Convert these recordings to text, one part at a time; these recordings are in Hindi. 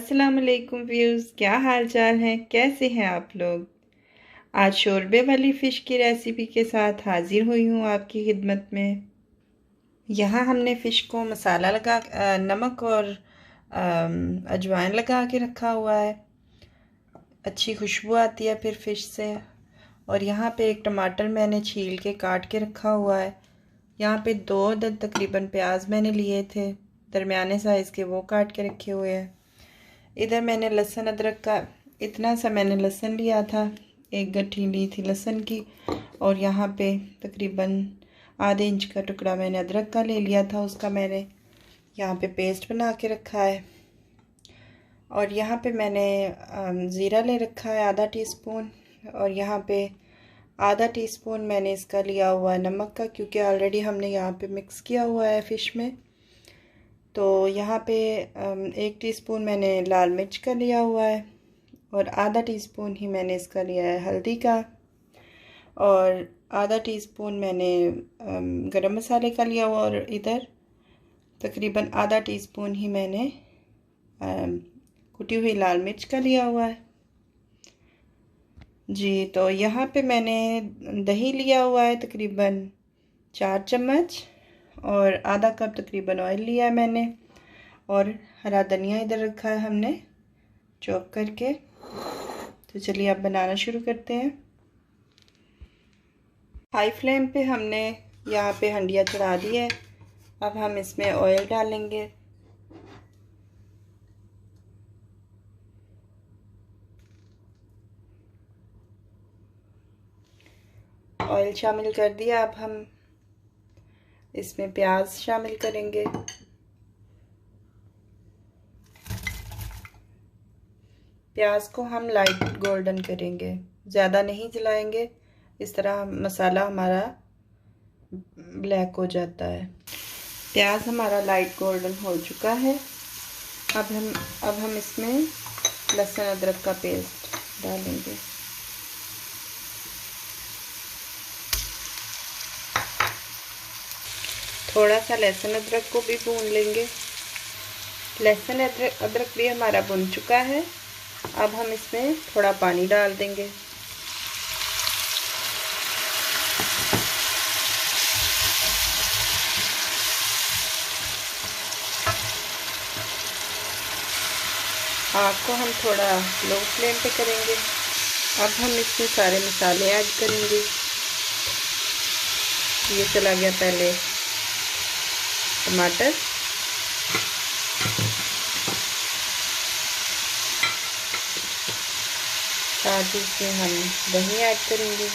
अस्सलाम वालेकुम व्यूज़, क्या हाल चाल हैं? कैसे हैं आप लोग? आज शोरबे वाली फ़िश की रेसिपी के साथ हाज़िर हुई हूँ आपकी खिदमत में। यहाँ हमने फ़िश को मसाला लगा नमक और अजवाइन लगा के रखा हुआ है। अच्छी खुशबू आती है फिर फ़िश से। और यहाँ पे एक टमाटर मैंने छील के काट के रखा हुआ है। यहाँ पे 2 अदद तकरीबन प्याज मैंने लिए थे, दरमियाने साइज़ के, वो काट के रखे हुए हैं। इधर मैंने लहसुन अदरक का इतना सा मैंने लहसुन लिया था, 1 गट्ठी ली थी लहसुन की। और यहाँ पे तकरीबन आधे इंच का टुकड़ा मैंने अदरक का ले लिया था, उसका मैंने यहाँ पे पेस्ट बना के रखा है। और यहाँ पे मैंने ज़ीरा ले रखा है आधा टीस्पून। और यहाँ पे आधा टीस्पून मैंने इसका लिया हुआ है नमक का, क्योंकि ऑलरेडी हमने यहाँ पे मिक्स किया हुआ है फ़िश में। तो यहाँ पे 1 टीस्पून मैंने लाल मिर्च का लिया हुआ है और आधा टीस्पून ही मैंने इसका लिया है हल्दी का। और आधा टीस्पून मैंने गरम मसाले का लिया हुआ। और इधर तकरीबन आधा टीस्पून ही मैंने कुटी हुई लाल मिर्च का लिया हुआ है जी। तो यहाँ पे मैंने दही लिया हुआ है तकरीबन 4 चम्मच और आधा कप तकरीबन ऑयल लिया है मैंने। और हरा धनिया इधर रखा है हमने चॉप करके। तो चलिए अब बनाना शुरू करते हैं। हाई फ्लेम पे हमने यहाँ पे हंडिया चढ़ा दी है। अब हम इसमें ऑयल डालेंगे। ऑयल शामिल कर दिया। अब हम इसमें प्याज शामिल करेंगे। प्याज को हम लाइट गोल्डन करेंगे, ज़्यादा नहीं जलाएंगे, इस तरह मसाला हमारा ब्लैक हो जाता है। प्याज हमारा लाइट गोल्डन हो चुका है। अब हम इसमें लहसुन अदरक का पेस्ट डालेंगे। थोड़ा सा लहसुन अदरक को भी भून लेंगे। लहसुन अदरक भी हमारा भुन चुका है। अब हम इसमें थोड़ा पानी डाल देंगे। आग को हम थोड़ा लो फ्लेम पे करेंगे। अब हम इसमें सारे मसाले ऐड करेंगे। ये चला गया पहले टमाटर, साथ ही इसमें हम दही ऐड करेंगे।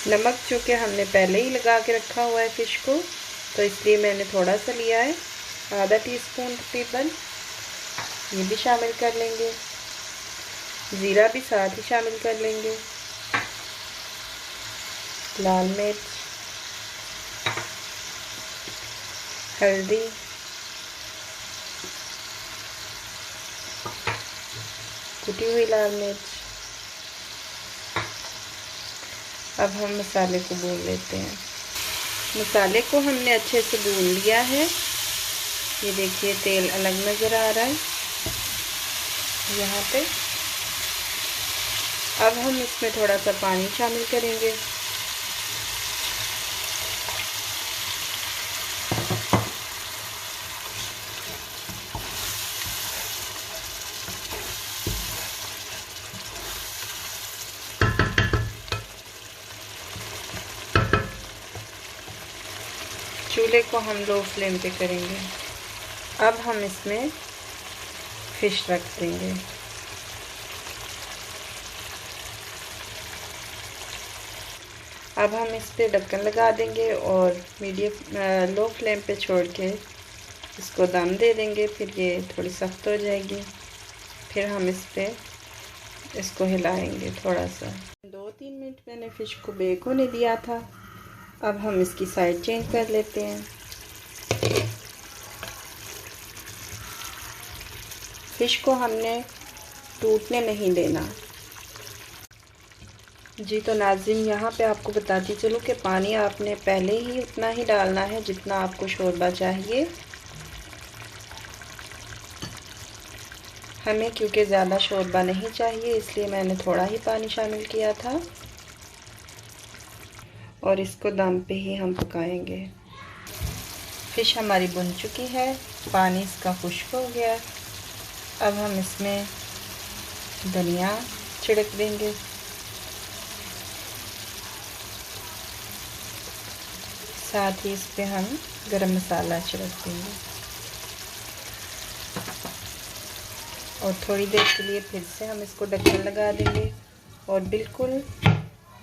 नमक चूँकि हमने पहले ही लगा के रखा हुआ है फ़िश को, तो इसलिए मैंने थोड़ा सा लिया है, आधा टीस्पून तकरीबन। ये भी शामिल कर लेंगे। ज़ीरा भी साथ ही शामिल कर लेंगे। लाल मिर्च, हल्दी, कुटी हुई लाल मिर्च। अब हम मसाले को भून लेते हैं। मसाले को हमने अच्छे से भून लिया है। ये देखिए तेल अलग नज़र आ रहा है यहाँ पे। अब हम इसमें थोड़ा सा पानी शामिल करेंगे। चूल्हे को हम लो फ्लेम पे करेंगे। अब हम इसमें फ़िश रख देंगे। अब हम इस पे ढक्कन लगा देंगे और लो फ्लेम पे छोड़ के इसको दम दे देंगे। फिर ये थोड़ी सख्त हो जाएगी। फिर हम इसको हिलाएंगे थोड़ा सा। 2-3 मिनट मैंने फ़िश को बेक होने दिया था। अब हम इसकी साइड चेंज कर लेते हैं। फ़िश को हमने टूटने नहीं देना। जी तो नाज़रीन, यहाँ पे आपको बताती चलूँ कि पानी आपने पहले ही उतना ही डालना है जितना आपको शोरबा चाहिए। हमें क्योंकि ज़्यादा शोरबा नहीं चाहिए, इसलिए मैंने थोड़ा ही पानी शामिल किया था और इसको दम पे ही हम पकाएंगे। फ़िश हमारी भुन चुकी है, पानी इसका खुश्क हो गया। अब हम इसमें धनिया छिड़क देंगे, साथ ही इस पे हम गरम मसाला छिड़क देंगे और थोड़ी देर के लिए फिर से हम इसको ढक्कन लगा देंगे और बिल्कुल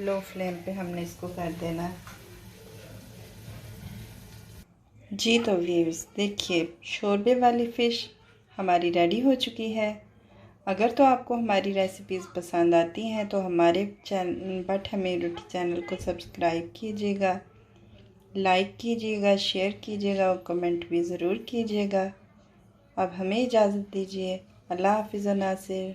लो फ्लेम पे हमने इसको कर देना है। जी तो व्यूअर्स, देखिए शोरबे वाली फ़िश हमारी रेडी हो चुकी है। अगर तो आपको हमारी रेसिपीज़ पसंद आती हैं तो हमारे चैनल बट हमें रोटी चैनल को सब्सक्राइब कीजिएगा, लाइक कीजिएगा, शेयर कीजिएगा और कमेंट भी ज़रूर कीजिएगा। अब हमें इजाज़त दीजिए। अल्लाह हाफ़िज़ नासिर।